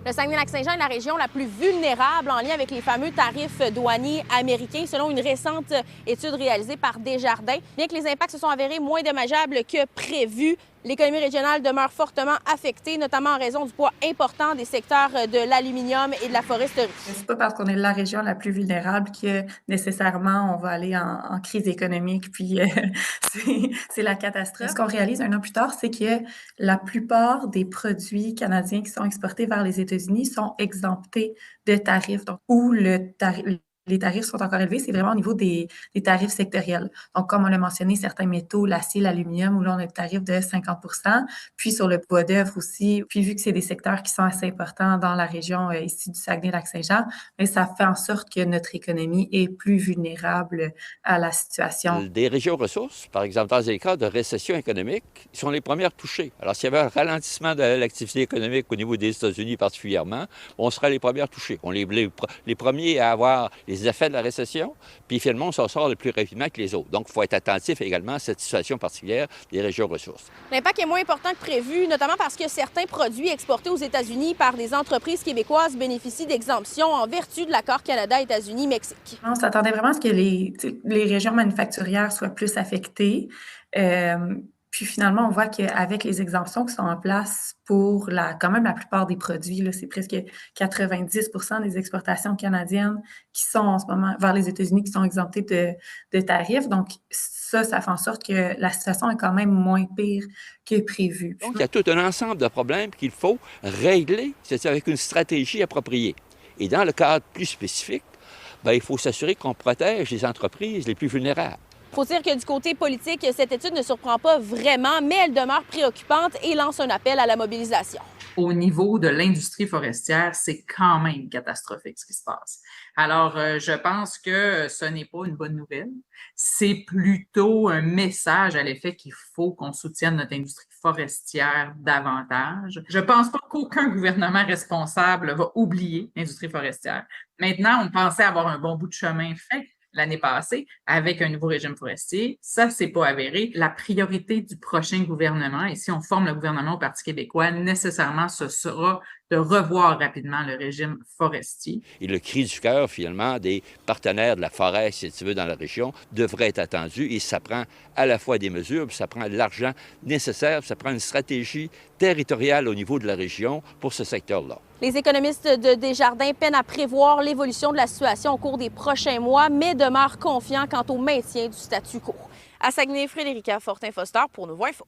Le Saguenay-Lac-Saint-Jean est la région la plus vulnérable en lien avec les fameux tarifs douaniers américains, selon une récente étude réalisée par Desjardins. Bien que les impacts se sont avérés moins dommageables que prévu, l'économie régionale demeure fortement affectée, notamment en raison du poids important des secteurs de l'aluminium et de la foresterie. C'est pas parce qu'on est la région la plus vulnérable que nécessairement on va aller en crise économique, puis c'est la catastrophe. Ce qu'on réalise 1 an plus tard, c'est que la plupart des produits canadiens qui sont exportés vers les États-Unis sont exemptés de tarifs. Donc, où les tarifs sont encore élevés, c'est vraiment au niveau des tarifs sectoriels. Donc, comme on l'a mentionné, certains métaux, l'acier, l'aluminium, où là, on a un tarif de 50 puis sur le bois d'œuvre aussi. Puis vu que c'est des secteurs qui sont assez importants dans la région ici du Saguenay-Lac-Saint-Jean, mais ça fait en sorte que notre économie est plus vulnérable à la situation. Des régions ressources, par exemple, dans les cas de récession économique, sont les premières touchées. Alors, s'il y avait un ralentissement de l'activité économique au niveau des États-Unis particulièrement, on sera les premières touchées. On est les premiers à avoir les effets de la récession, puis finalement, on s'en sort le plus rapidement que les autres. Donc, il faut être attentif également à cette situation particulière des régions ressources. L'impact est moins important que prévu, notamment parce que certains produits exportés aux États-Unis par des entreprises québécoises bénéficient d'exemptions en vertu de l'accord Canada-États-Unis-Mexique. On s'attendait vraiment à ce que les régions manufacturières soient plus affectées. Puis finalement, on voit qu'avec les exemptions qui sont en place pour quand même la plupart des produits, là, c'est presque 90 des exportations canadiennes qui sont en ce moment vers les États-Unis qui sont exemptées de tarifs. Donc, ça fait en sorte que la situation est quand même moins pire que prévu. Donc, il y a tout un ensemble de problèmes qu'il faut régler, c'est-à-dire avec une stratégie appropriée. Et dans le cadre plus spécifique, il faut s'assurer qu'on protège les entreprises les plus vulnérables. Il faut dire que du côté politique, cette étude ne surprend pas vraiment, mais elle demeure préoccupante et lance un appel à la mobilisation. Au niveau de l'industrie forestière, c'est quand même catastrophique ce qui se passe. Alors, je pense que ce n'est pas une bonne nouvelle. C'est plutôt un message à l'effet qu'il faut qu'on soutienne notre industrie forestière davantage. Je pense pas qu'aucun gouvernement responsable va oublier l'industrie forestière. Maintenant, on pensait avoir un bon bout de chemin fait l'année passée avec un nouveau régime forestier. Ça, c'est pas avéré. La priorité du prochain gouvernement, et si on forme le gouvernement au Parti québécois, nécessairement, ce sera de revoir rapidement le régime forestier. Et le cri du cœur, finalement, des partenaires de la forêt, si tu veux, dans la région, devrait être attendu. Et ça prend à la fois des mesures, puis ça prend de l'argent nécessaire, puis ça prend une stratégie territoriale au niveau de la région pour ce secteur-là. Les économistes de Desjardins peinent à prévoir l'évolution de la situation au cours des prochains mois, mais demeurent confiants quant au maintien du statu quo. À Saguenay, Frédérica Fortin-Foster pour Nouveau Info.